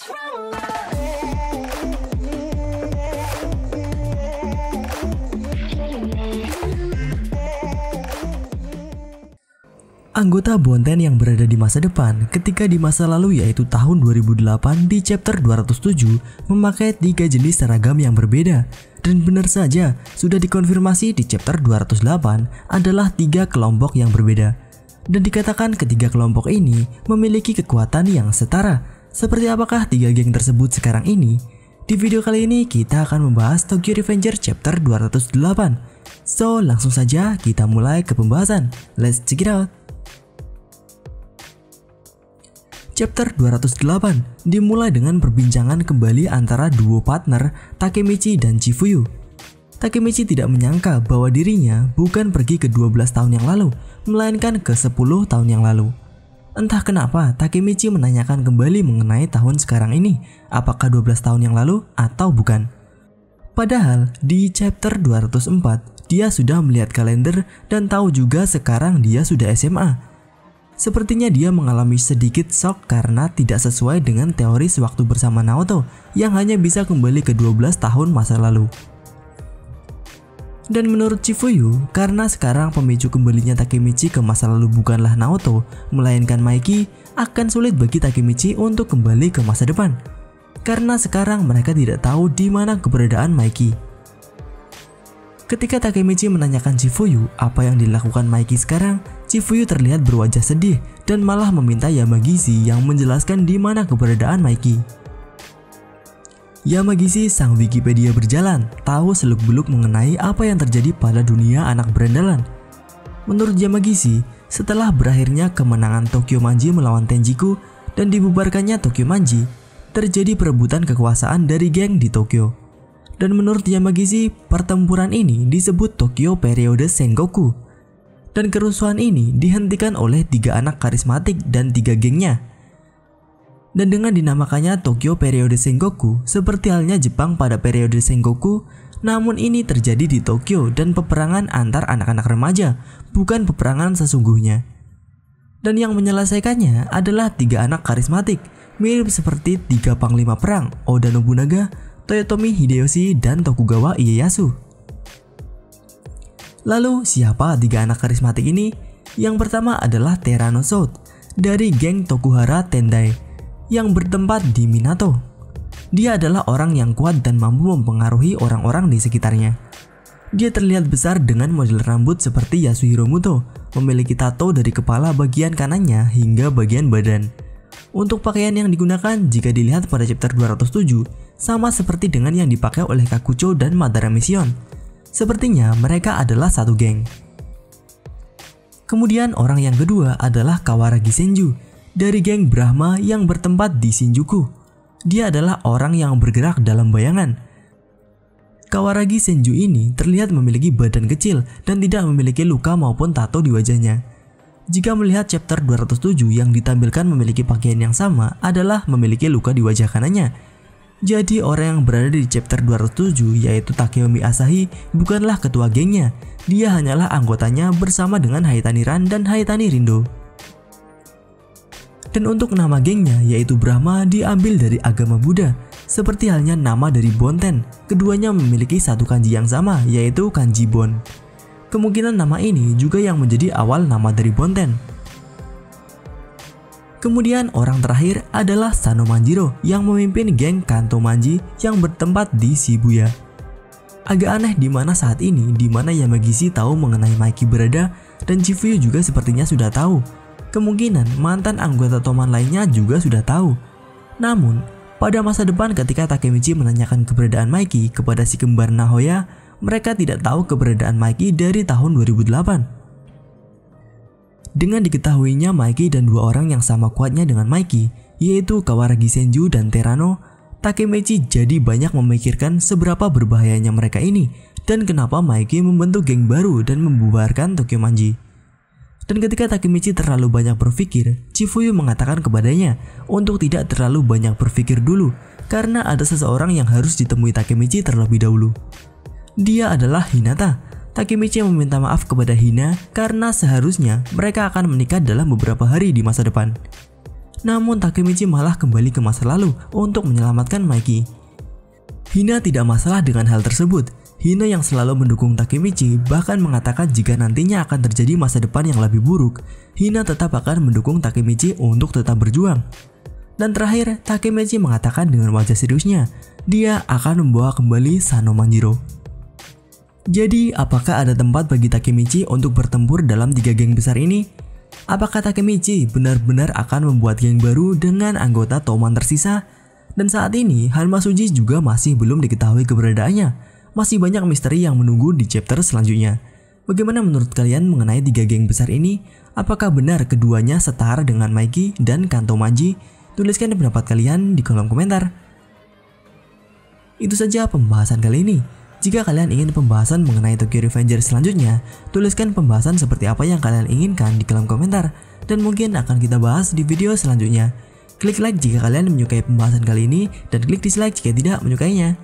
Anggota Bonten yang berada di masa depan ketika di masa lalu yaitu tahun 2008 di chapter 207 memakai 3 jenis seragam yang berbeda. Dan benar saja, sudah dikonfirmasi di chapter 208 adalah 3 kelompok yang berbeda. Dan dikatakan ketiga kelompok ini memiliki kekuatan yang setara. Seperti apakah 3 geng tersebut sekarang ini? Di video kali ini kita akan membahas Tokyo Revenger chapter 208. So, langsung saja kita mulai ke pembahasan. Let's check it out. Chapter 208 dimulai dengan perbincangan kembali antara duo partner Takemichi dan Chifuyu. Takemichi tidak menyangka bahwa dirinya bukan pergi ke 12 tahun yang lalu, melainkan ke 10 tahun yang lalu. Entah kenapa Takemichi menanyakan kembali mengenai tahun sekarang ini, apakah 12 tahun yang lalu atau bukan. Padahal di chapter 204 dia sudah melihat kalender dan tahu juga sekarang dia sudah SMA. Sepertinya dia mengalami sedikit shock karena tidak sesuai dengan teori sewaktu bersama Naoto yang hanya bisa kembali ke 12 tahun masa lalu. Dan menurut Chifuyu, karena sekarang pemicu kembalinya Takemichi ke masa lalu bukanlah Naoto, melainkan Maiki, akan sulit bagi Takemichi untuk kembali ke masa depan. Karena sekarang mereka tidak tahu di mana keberadaan Maiki. Ketika Takemichi menanyakan Chifuyu apa yang dilakukan Maiki sekarang, Chifuyu terlihat berwajah sedih dan malah meminta Yamagishi yang menjelaskan di mana keberadaan Maiki. Yamagishi, sang Wikipedia berjalan, tahu seluk-beluk mengenai apa yang terjadi pada dunia anak berandalan. Menurut Yamagishi, setelah berakhirnya kemenangan Tokyo Manji melawan Tenjiku dan dibubarkannya Tokyo Manji, terjadi perebutan kekuasaan dari geng di Tokyo. Dan menurut Yamagishi, pertempuran ini disebut Tokyo periode Sengoku. Dan kerusuhan ini dihentikan oleh 3 anak karismatik dan 3 gengnya. Dan dengan dinamakannya Tokyo periode Sengoku, seperti halnya Jepang pada periode Sengoku, namun ini terjadi di Tokyo dan peperangan antar anak-anak remaja, bukan peperangan sesungguhnya. Dan yang menyelesaikannya adalah 3 anak karismatik, mirip seperti 3 panglima perang, Oda Nobunaga, Toyotomi Hideyoshi, dan Tokugawa Ieyasu. Lalu siapa 3 anak karismatik ini? Yang pertama adalah Terano South dari geng Tokuhara Tendai yang bertempat di Minato. Dia adalah orang yang kuat dan mampu mempengaruhi orang-orang di sekitarnya. Dia terlihat besar dengan model rambut seperti Yasuhiro Muto, memiliki tato dari kepala bagian kanannya hingga bagian badan. Untuk pakaian yang digunakan jika dilihat pada chapter 207 sama seperti dengan yang dipakai oleh Kakucho dan Madara Mission. Sepertinya mereka adalah satu geng. Kemudian orang yang kedua adalah Kawaragi Senju dari geng Brahma yang bertempat di Shinjuku. Dia adalah orang yang bergerak dalam bayangan. Kawaragi Senju ini terlihat memiliki badan kecil dan tidak memiliki luka maupun tato di wajahnya. Jika melihat chapter 207 yang ditampilkan memiliki pakaian yang sama adalah memiliki luka di wajah kanannya. Jadi orang yang berada di chapter 207 yaitu Takeyomi Asahi bukanlah ketua gengnya. Dia hanyalah anggotanya bersama dengan Haitani Ran dan Haitani Rindo. Dan untuk nama gengnya yaitu Brahma diambil dari agama Buddha. Seperti halnya nama dari Bonten, keduanya memiliki satu kanji yang sama yaitu kanji Bon. Kemungkinan nama ini juga yang menjadi awal nama dari Bonten. Kemudian orang terakhir adalah Sano Manjiro yang memimpin geng Kanto Manji yang bertempat di Shibuya. Agak aneh di mana saat ini di mana Yamagishi tahu mengenai Maiki berada dan Chifuyu juga sepertinya sudah tahu. Kemungkinan mantan anggota Toman lainnya juga sudah tahu. Namun, pada masa depan ketika Takemichi menanyakan keberadaan Maiki kepada si kembar Nahoya, mereka tidak tahu keberadaan Maiki dari tahun 2008. Dengan diketahuinya Maiki dan 2 orang yang sama kuatnya dengan Maiki, yaitu Kawaragi Senju dan Terano, Takemichi jadi banyak memikirkan seberapa berbahayanya mereka ini dan kenapa Maiki membentuk geng baru dan membubarkan Tokyo Manji. Dan ketika Takemichi terlalu banyak berpikir, Chifuyu mengatakan kepadanya untuk tidak terlalu banyak berpikir dulu karena ada seseorang yang harus ditemui Takemichi terlebih dahulu. Dia adalah Hinata. Takemichi meminta maaf kepada Hina karena seharusnya mereka akan menikah dalam beberapa hari di masa depan. Namun Takemichi malah kembali ke masa lalu untuk menyelamatkan Mikey. Hina tidak masalah dengan hal tersebut. Hina yang selalu mendukung Takemichi bahkan mengatakan jika nantinya akan terjadi masa depan yang lebih buruk, Hina tetap akan mendukung Takemichi untuk tetap berjuang. Dan terakhir, Takemichi mengatakan dengan wajah seriusnya, dia akan membawa kembali Sano Manjiro. Jadi, apakah ada tempat bagi Takemichi untuk bertempur dalam 3 geng besar ini? Apakah Takemichi benar-benar akan membuat geng baru dengan anggota Toman tersisa? Dan saat ini, Hanma Suji juga masih belum diketahui keberadaannya. Masih banyak misteri yang menunggu di chapter selanjutnya. Bagaimana menurut kalian mengenai 3 geng besar ini? Apakah benar keduanya setara dengan Mikey dan Kanto Manji? Tuliskan pendapat kalian di kolom komentar. Itu saja pembahasan kali ini. Jika kalian ingin pembahasan mengenai Tokyo Revengers selanjutnya, tuliskan pembahasan seperti apa yang kalian inginkan di kolom komentar, dan mungkin akan kita bahas di video selanjutnya. Klik like jika kalian menyukai pembahasan kali ini, dan klik dislike jika tidak menyukainya.